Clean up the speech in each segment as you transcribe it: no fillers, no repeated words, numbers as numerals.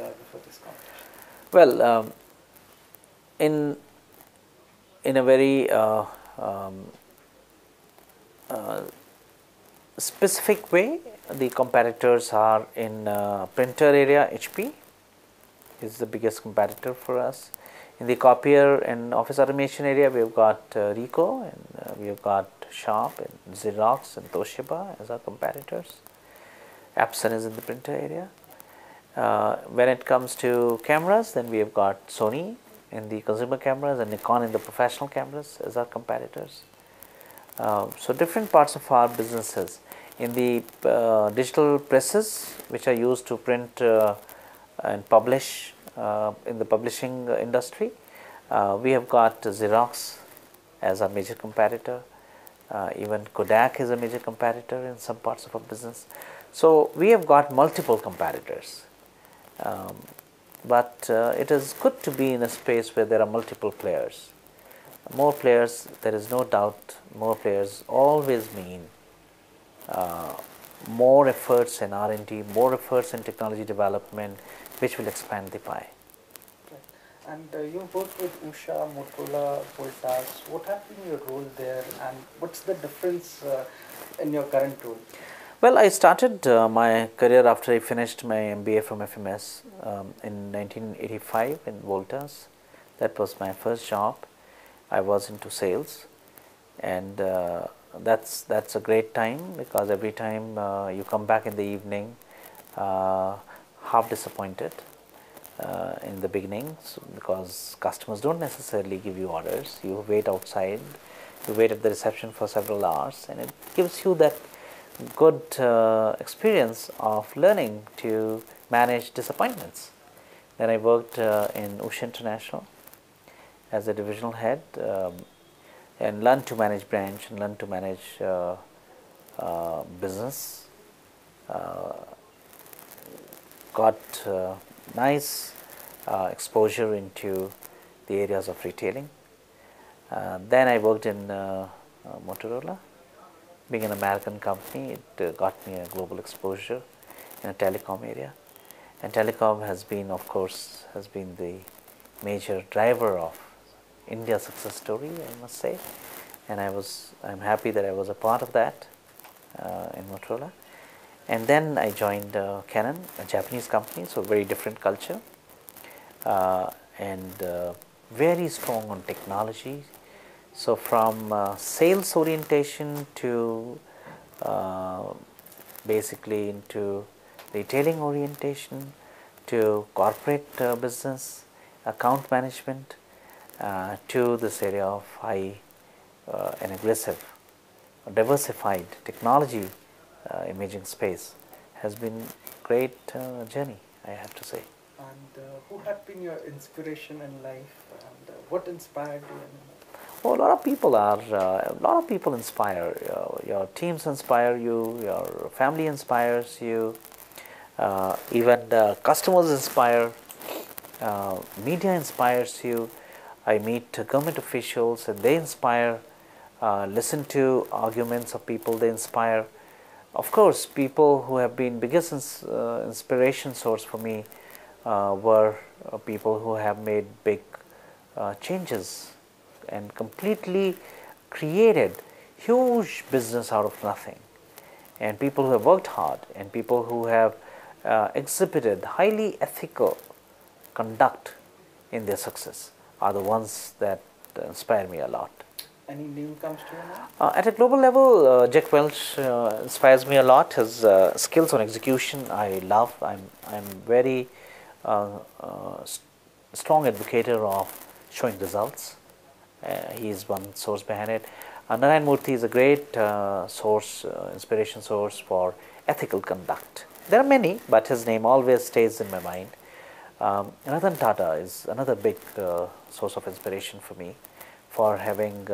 before this competition? Well, in a very specific way, the competitors are in printer area. HP is the biggest competitor for us. In the copier and office automation area, we have got Ricoh, and we have got Sharp and Xerox and Toshiba as our competitors. Epson is in the printer area. When it comes to cameras, then we have got Sony in the consumer cameras and Nikon in the professional cameras as our competitors. So different parts of our businesses. In the digital presses, which are used to print and publish in the publishing industry, we have got Xerox as a major competitor. Even Kodak is a major competitor in some parts of our business. So we have got multiple competitors. But it is good to be in a space where there are multiple players. More players, there is no doubt, more players always mean more efforts in R&D, more efforts in technology development, which will expand the pie. Right. And you worked with Usha, Motorola, Voltas. What has been your role there, and what's the difference in your current role? Well, I started my career after I finished my MBA from FMS in 1985 in Voltas. That was my first job. I was into sales, and that's a great time, because every time you come back in the evening half disappointed in the beginning, because customers don't necessarily give you orders. You wait outside, you wait at the reception for several hours, and it gives you that good experience of learning to manage disappointments. Then I worked in Usha International as a divisional head, and learned to manage branch and learned to manage business. Got nice exposure into the areas of retailing. Then I worked in Motorola. Being an American company, it got me a global exposure in a telecom area. And telecom has been, of course, the major driver of India's success story, I must say. And I'm happy that I was a part of that in Motorola. And then I joined Canon, a Japanese company, so very different culture, and very strong on technology. So from sales orientation to basically into retailing orientation to corporate business, account management, to this area of high and aggressive, diversified technology imaging space, has been great journey, I have to say. And who have been your inspiration in life, and what inspired you? Oh, a lot of people inspire. Your teams inspire you. Your family inspires you. Even the customers inspire. Media inspires you. I meet government officials and they inspire. Listen to arguments of people, they inspire. Of course, people who have been biggest inspiration source for me were people who have made big changes and completely created huge business out of nothing, and people who have worked hard, and people who have exhibited highly ethical conduct in their success are the ones that inspire me a lot. Any name comes to your mind? At a global level, Jack Welch inspires me a lot. His skills on execution I love. I'm very strong advocator of showing results. He is one source behind it. Narayan Murthy is a great source, inspiration source for ethical conduct. There are many, but his name always stays in my mind. Ratan Tata is another big source of inspiration for me, for having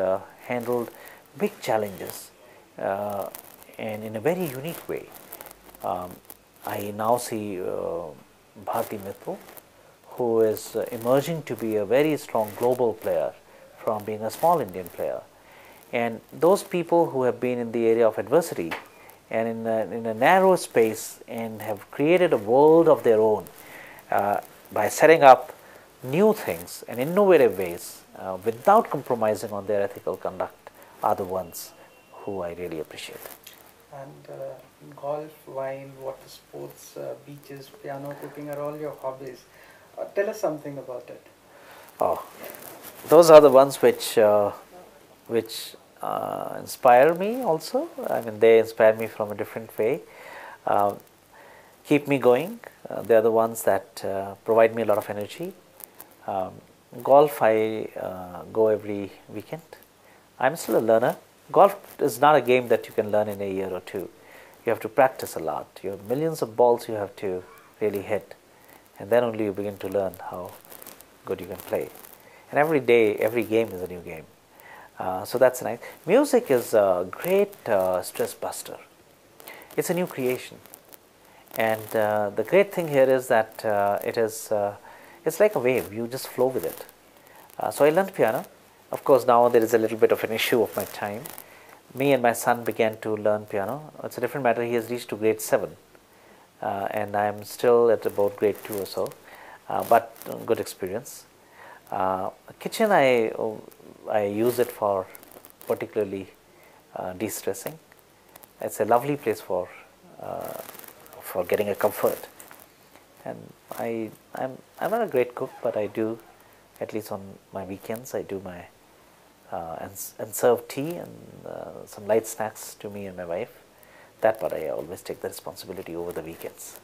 handled big challenges and in a very unique way. I now see Bharti Mittal, who is emerging to be a very strong global player from being a small Indian player. And those people who have been in the area of adversity and in a narrow space and have created a world of their own, by setting up new things and innovative ways without compromising on their ethical conduct are the ones who I really appreciate. And golf, wine, water sports, beaches, piano, cooking are all your hobbies. Tell us something about it. Oh, those are the ones which inspire me also. I mean, they inspire me from a different way, uh, keep me going. They are the ones that provide me a lot of energy. Um, Golf, I go every weekend. I'm still a learner. Golf is not a game that you can learn in a year or two. You have to practice a lot. You have millions of balls you have to really hit, and then only you begin to learn how good you can play. And every day, every game is a new game. So that's nice. Music is a great stress buster. It's a new creation, and the great thing here is that it's like a wave. You just flow with it. So I learned piano. Of course, now there is a little bit of an issue of my time. Me and my son began to learn piano. It's a different matter. He has reached to grade 7, and I am still at about grade 2 or so, but good experience. Kitchen, I use it for particularly de-stressing. It's a lovely place for getting a comfort. And I'm not a great cook, but I do, at least on my weekends, I do my and serve tea and some light snacks to me and my wife. That part I always take the responsibility over the weekends.